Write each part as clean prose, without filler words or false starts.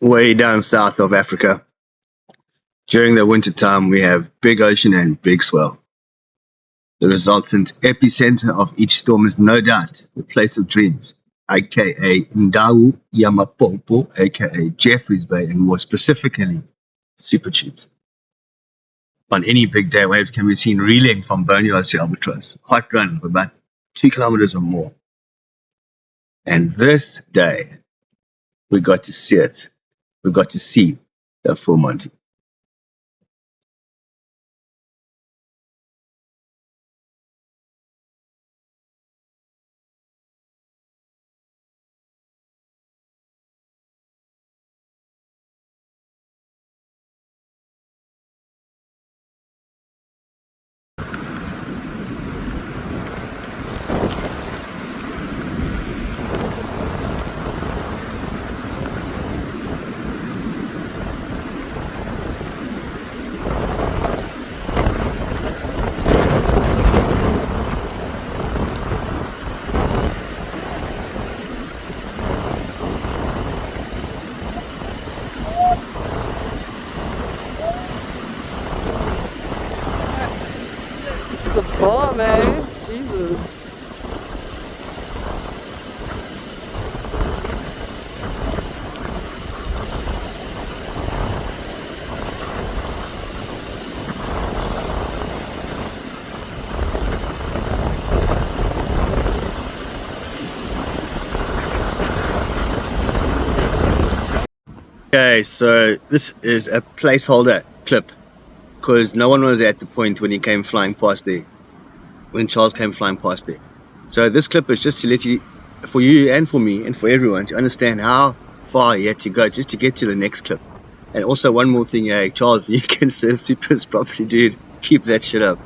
Way down south of Africa. During the winter time, we have big ocean and big swell. The resultant epicenter of each storm is no doubt the place of dreams, aka Ndawo Yamapopo, aka Jeffreys Bay, and more specifically, super tubes. On any big day, waves can be seen reeling from boneyards to Albatross, hot run of about 2 kilometers or more. And this day, we got to see it. We got to see the full Monty. It's a bomb, eh? Jesus. Okay, so this is a placeholder clip because no one was at the point when he came flying past there, when Charles came flying past there. So this clip is just to let you, for you and for me and for everyone, to understand how far he had to go just to get to the next clip. And also one more thing, hey, Charles, you can surf supers properly, dude. Keep that shit up.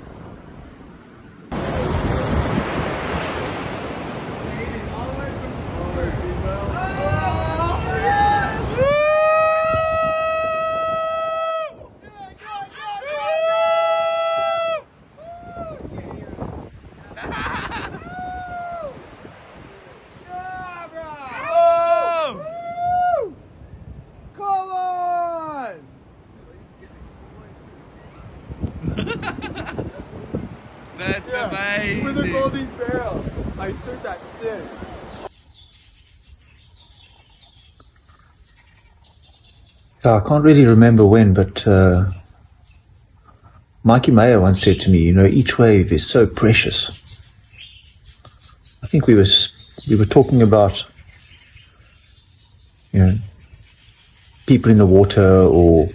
That's amazing. With the Goldie's barrel. I surfed that sick. Yeah, I can't really remember when, but Mikey Mayer once said to me, you know, each wave is so precious. I think we were talking about, you know, people in the water or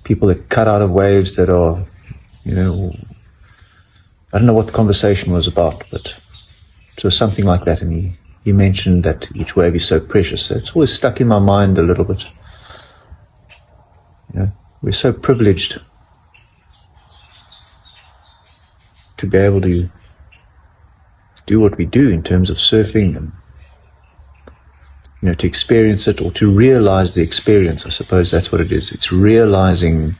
people that cut out of waves that are, you know, I don't know what the conversation was about, but it was something like that. And he mentioned that each wave is so precious. So it's always stuck in my mind a little bit. You know, we're so privileged to be able to do what we do in terms of surfing and, you know, to experience it or to realize the experience. I suppose that's what it is. It's realizing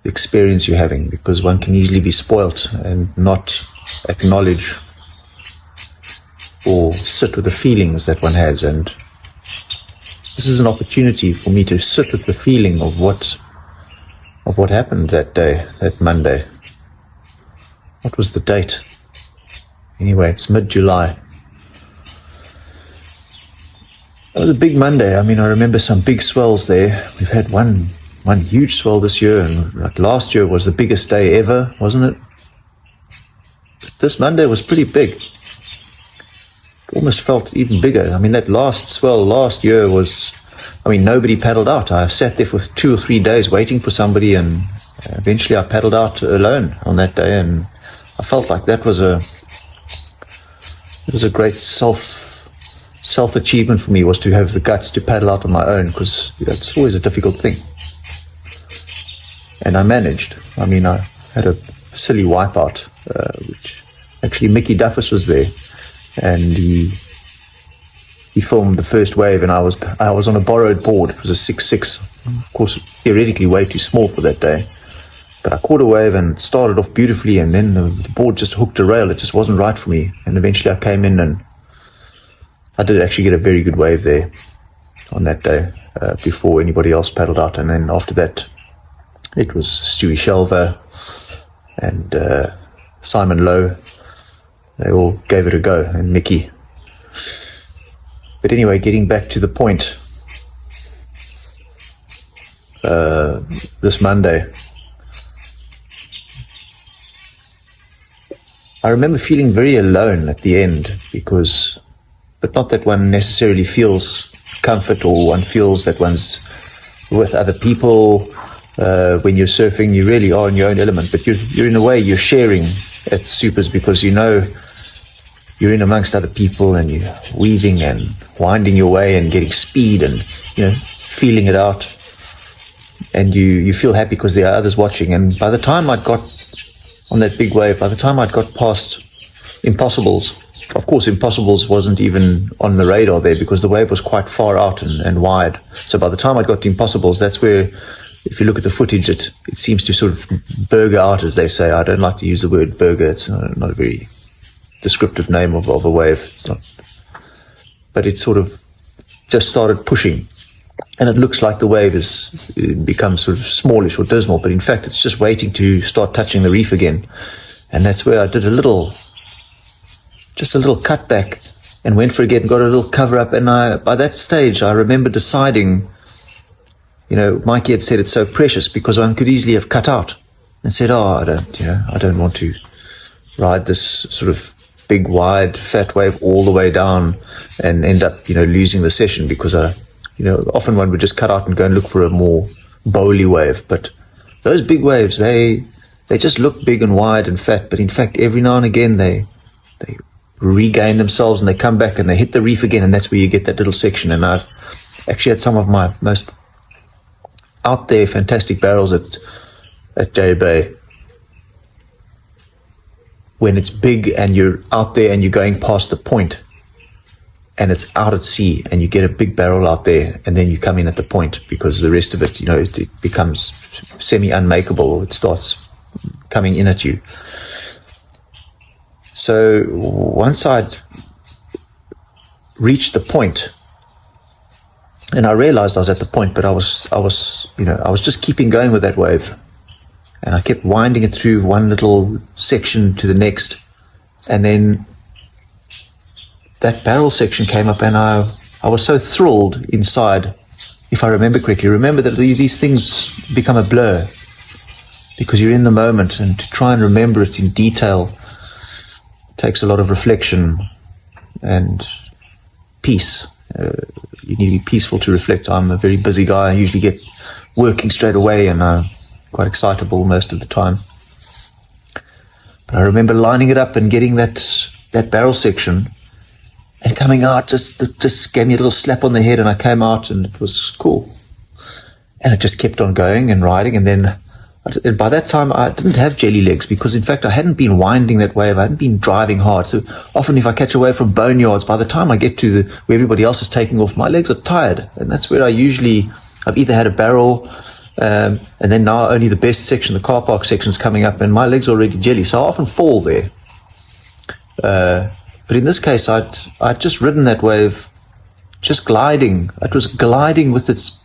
the experience you're having, because one can easily be spoilt and not acknowledge or sit with the feelings that one has. And this is an opportunity for me to sit with the feeling of what happened that day, that Monday. What was the date? Anyway, it's mid-July. It was a big Monday. I mean, I remember some big swells there. We've had one huge swell this year, and like last year was the biggest day ever, wasn't it? But this Monday was pretty big. It almost felt even bigger. I mean, that last swell last year was, I mean, nobody paddled out. I sat there for 2 or 3 days waiting for somebody, and eventually I paddled out alone on that day, and I felt like that was a great self-achievement for me, was to have the guts to paddle out on my own, because it's always a difficult thing. And I managed. I mean, I had a silly wipeout, which actually Mickey Duffus was there, and he filmed the first wave, and I was on a borrowed board. It was a 6'6", of course, theoretically way too small for that day. But I caught a wave and it started off beautifully, and then the board just hooked a rail. It just wasn't right for me. And eventually I came in and I did actually get a very good wave there. on that day, before anybody else paddled out. And then after that, it was Stewie Shelver and Simon Lowe. They all gave it a go, and Mickey. But anyway, getting back to the point, this Monday, I remember feeling very alone at the end, but not that one necessarily feels comfort or one feels that one's with other people. When you're surfing, you really are in your own element, but you're in a way, you're sharing at supers, because you know you're in amongst other people and you're weaving and winding your way and getting speed and, feeling it out. And you feel happy because there are others watching. And by the time I'd got on that big wave, by the time I'd got past Impossibles, of course Impossibles wasn't even on the radar there because the wave was quite far out and wide. So by the time I'd got to Impossibles, that's where, if you look at the footage, it seems to sort of burger out, as they say. I don't like to use the word burger. It's not a very descriptive name of a wave. It's not. But it sort of just started pushing. And it looks like the wave has become sort of smallish or dismal, but in fact it's just waiting to start touching the reef again. And that's where I did just a little cutback and went for it again, got a little cover up. And by that stage, I remember deciding, Mikey had said it's so precious because one could easily have cut out and said, I don't want to ride this sort of big, wide, fat wave all the way down and end up, losing the session, because often one would just cut out and go and look for a more bowly wave. But those big waves, they just look big and wide and fat, but in fact every now and again they regain themselves and they come back and they hit the reef again, and that's where you get that little section. And I've actually had some of my most out there fantastic barrels at Jbay when it's big and you're out there and you're going past the point and it's out at sea and you get a big barrel out there, and then you come in at the point, because the rest of it, it becomes semi-unmakeable. It starts coming in at you. So once I'd reached the point, and I realized I was at the point, but I was just keeping going with that wave, and I kept winding it through one little section to the next, and then that barrel section came up, and I was so thrilled inside. If I remember correctly, remember that these things become a blur because you're in the moment, and to try and remember it in detail takes a lot of reflection and peace. You need to be peaceful to reflect. I'm a very busy guy. I usually get working straight away, and I'm quite excitable most of the time. But I remember lining it up and getting that barrel section and coming out, just gave me a little slap on the head, and I came out and it was cool. And it just kept on going and riding, and then by that time I didn't have jelly legs, because in fact I hadn't been winding that wave, I hadn't been driving hard. So often if I catch a wave from boneyards, by the time I get to where everybody else is taking off, my legs are tired, and that's where I've either had a barrel, and then now only the best section, the car park section's coming up, and my legs are already jelly, so I often fall there. But in this case, I'd just ridden that wave, just gliding. It was gliding with its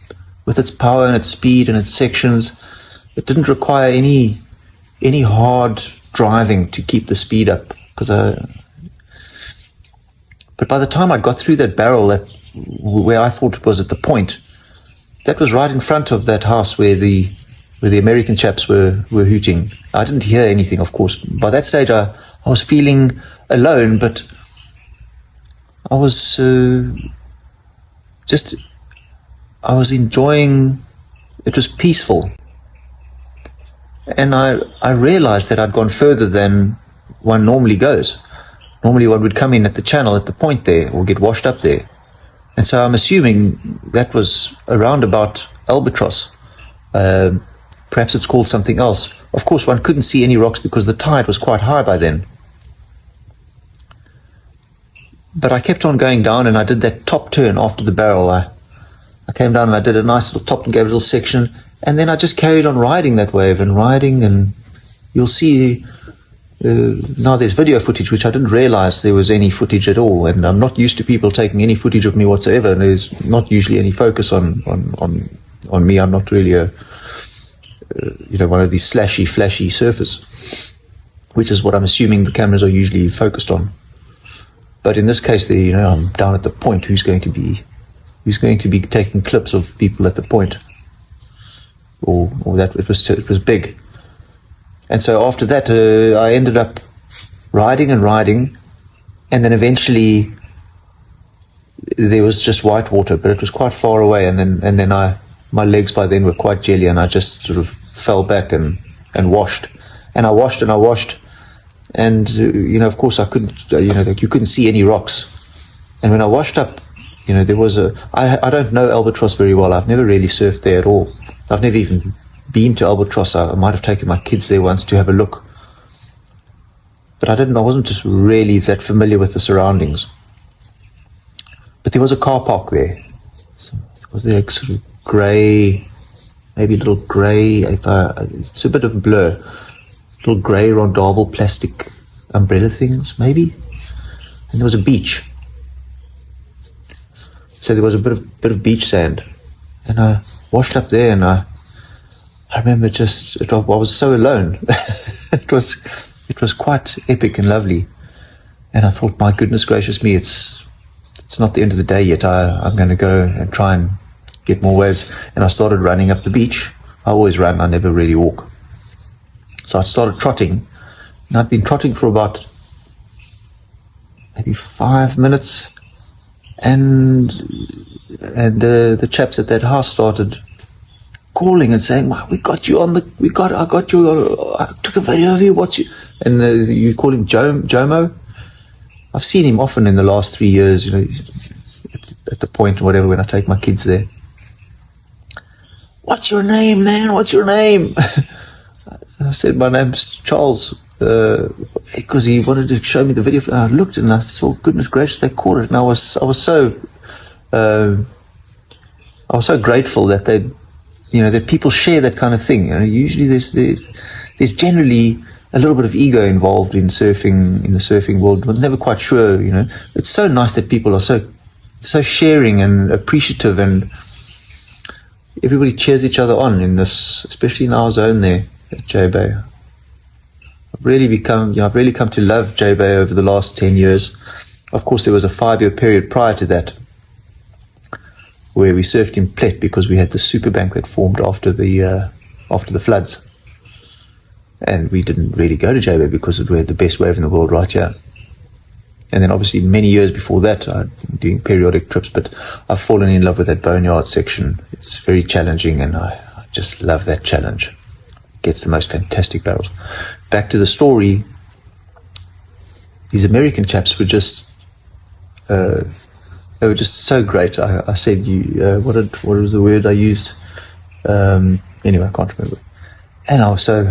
power and its speed and its sections. It didn't require any hard driving to keep the speed up. But by the time I got through that barrel, where I thought it was at the point, that was right in front of that house where the American chaps were hooting. I didn't hear anything, of course. By that stage, I was feeling alone, but I was enjoying. It was peaceful, and I realized that I'd gone further than one normally goes. Normally one would come in at the channel at the point there, or get washed up there, and so I'm assuming that was around about Albatross. Perhaps it's called something else. Of course one couldn't see any rocks because the tide was quite high by then. But I kept on going down, and I did that top turn after the barrel. I came down and I did a nice little top and gave a little section, and then I just carried on riding that wave and riding, and you'll see now there's video footage, which I didn't realize there was any footage at all, and I'm not used to people taking any footage of me whatsoever, and there's not usually any focus on me. I'm not really one of these slashy, flashy surfers, which is what I'm assuming the cameras are usually focused on. But in this case, I'm down at the point. Who's going to be taking clips of people at the point? Or that it was big. And so after that, I ended up riding, and then eventually there was just white water, but it was quite far away. And then my legs by then were quite jelly, and I just sort of fell back and washed. And I washed, and of course I couldn't, you couldn't see any rocks. And when I washed up, there was I don't know Albatross very well. I've never really surfed there at all. I've never even been to Albatross. I might have taken my kids there once to have a look, but I wasn't just really that familiar with the surroundings. But there was a car park there. So was there sort of grey, maybe a little grey, it's a bit of a blur, little grey rondavel plastic umbrella things maybe, and there was a beach. So there was a bit of beach sand, and I washed up there, and I remember I was so alone. It was quite epic and lovely, and I thought, my goodness gracious me, it's not the end of the day yet. I'm going to go and try and get more waves. And I started running up the beach. I always run, I never really walk. So I started trotting, and I'd been trotting for about maybe 5 minutes, and the chaps at that house started calling and saying, "We got you on I got you, I took a video of you, what's you," and you call him Jomo. I've seen him often in the last 3 years, at the point or whatever, when I take my kids there. "What's your name, man? What's your name?" I said, "My name's Charles," because he wanted to show me the video. And I looked and I saw, goodness gracious, they caught it, and I was so grateful that that people share that kind of thing. Usually there's generally a little bit of ego involved in surfing, in the surfing world. I was never quite sure. It's so nice that people are so sharing and appreciative, and everybody cheers each other on in this, especially in our zone there at Jbay. I've really come to love Jbay over the last 10 years. Of course, there was a 5-year period prior to that where we surfed in Plet because we had the super bank that formed after the floods, and we didn't really go to Jbay because we had the best wave in the world right here. And then obviously many years before that, I'm doing periodic trips, but I've fallen in love with that boneyard section. It's very challenging, and I just love that challenge. Gets the most fantastic barrels. Back to the story, these American chaps were just, they were just so great. I said, what was the word I used? Anyway, I can't remember. And I was so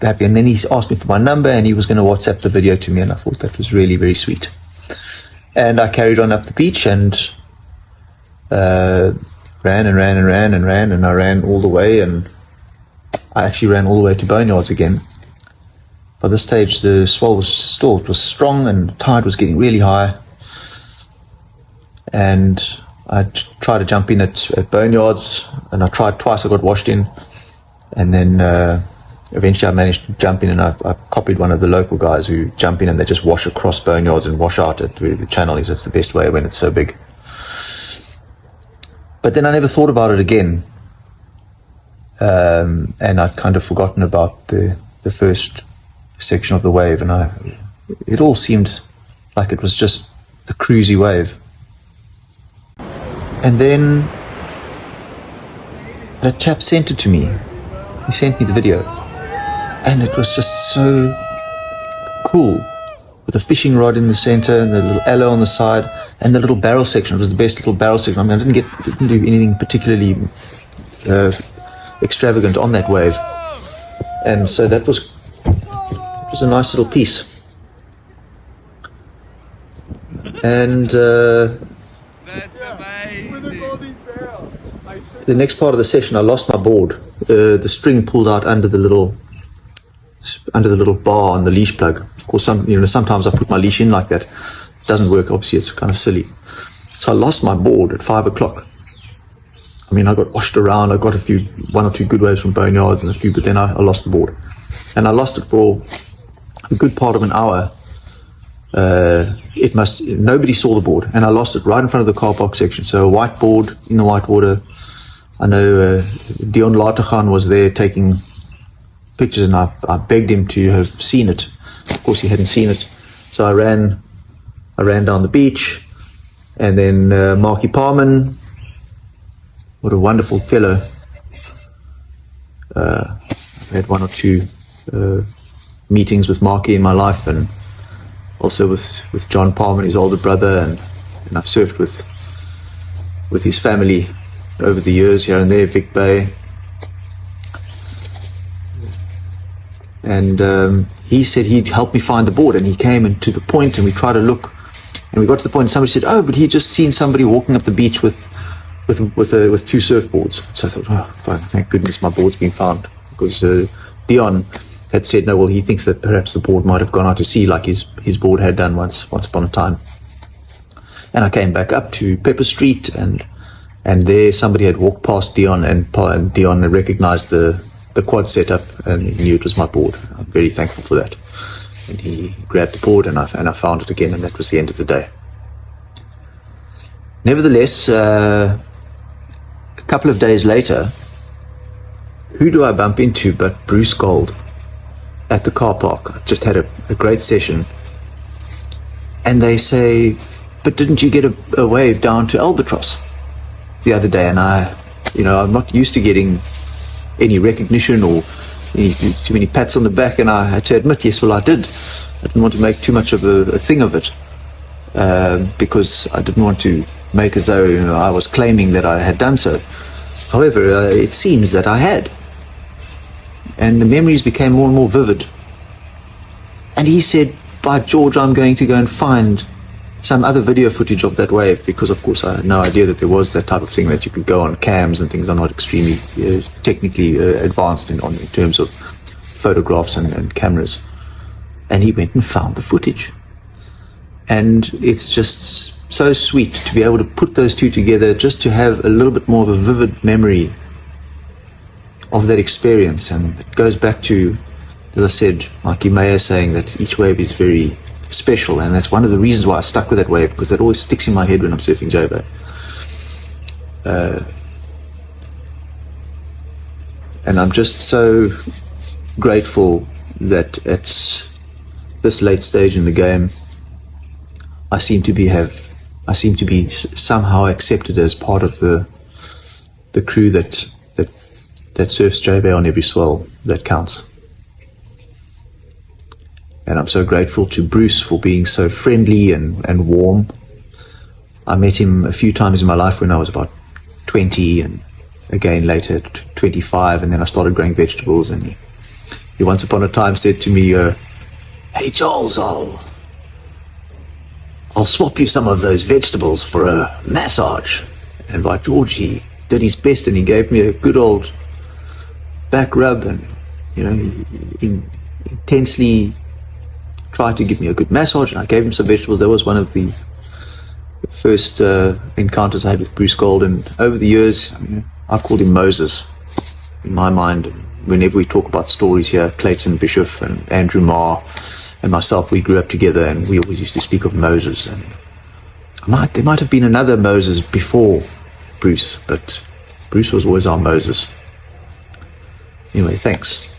happy. And then he asked me for my number, and he was going to WhatsApp the video to me, and I thought that was really, very sweet. And I carried on up the beach and ran, and I ran all the way, and I actually ran all the way to Boneyards again. By this stage, the swell was strong, and the tide was getting really high. And I tried to jump in at Boneyards, and I tried twice. I got washed in, and then eventually I managed to jump in, and I copied one of the local guys who jump in and they just wash across Boneyards and wash out at where the channel is. That's the best way when it's so big. But then I never thought about it again, and I'd kind of forgotten about the first section of the wave, and it all seemed like it was just a cruisy wave. And then that chap sent it to me. He sent me the video, and it was just so cool, with a fishing rod in the center and the little aloe on the side and the little barrel section. It was the best little barrel section. I mean, I didn't do anything particularly extravagant on that wave, and so it was a nice little piece. And the next part of the session, I lost my board. The string pulled out under the little just under the little bar on the leash plug. Of course, sometimes I put my leash in like that. It doesn't work. Obviously, it's kind of silly. So I lost my board at 5 o'clock. I mean, I got washed around. I got one or two good waves from boneyards and a few, but then I lost the board. And I lost it for a good part of an hour. Nobody saw the board, and I lost it right in front of the car park section. So a white board in the white water. I know Dion Latergan was there taking pictures, and I begged him to have seen it. Of course, he hadn't seen it. So I ran down the beach, and then Marky Parman, what a wonderful fellow. I've had one or two meetings with Marky in my life, and also with John Parman, his older brother, and I've surfed with his family over the years here and there, Jbay. And he said he'd help me find the board, and he came and to the point, and we tried to look, and we got to the point, and somebody said, oh, but he'd just seen somebody walking up the beach with two surfboards. So I thought, oh, thank goodness my board's been found, because Dion had said, no, well, he thinks that perhaps the board might have gone out to sea like his board had done once upon a time. And I came back up to Pepper Street, and there somebody had walked past Dion, and Dion had recognized the quad setup, and he knew it was my board. I'm very thankful for that. And he grabbed the board, and I found it again, and that was the end of the day. Nevertheless, a couple of days later, who do I bump into but Bruce Gold at the car park? I just had a great session, and they say, but didn't you get a wave down to Albatross the other day? And I'm not used to getting any recognition or too many pats on the back, and I had to admit, yes, well, I did. I didn't want to make too much of a thing of it, because I didn't want to make as though I was claiming that I had done so. However, it seems that I had, and the memories became more and more vivid. And he said, by George, I'm going to go and find some other video footage of that wave, because of course I had no idea that there was that type of thing, that you could go on cams and things. I'm not extremely technically advanced in terms of photographs and cameras. And he went and found the footage, and it's just so sweet to be able to put those two together, just to have a little bit more of a vivid memory of that experience. And it goes back to, as I said, like Jbay saying that each wave is very special, and that's one of the reasons why I stuck with that wave, because that always sticks in my head when I'm surfing Jbay. And I'm just so grateful that at this late stage in the game, I seem to be somehow accepted as part of the crew that surfs Jbay on every swell that counts. And I'm so grateful to Bruce for being so friendly and warm. I met him a few times in my life when I was about 20, and again later at 25, and then I started growing vegetables, and he once upon a time said to me, hey Charles, I'll swap you some of those vegetables for a massage. And by George, he did his best, and he gave me a good old back rub, and he intensely tried to give me a good massage, and I gave him some vegetables. That was one of the first encounters I had with Bruce Gold, and over the years, I've called him Moses in my mind. Whenever we talk about stories here, Clayton Bishop and Andrew Marr and myself, we grew up together, and we always used to speak of Moses. And there might have been another Moses before Bruce, but Bruce was always our Moses. Anyway, thanks.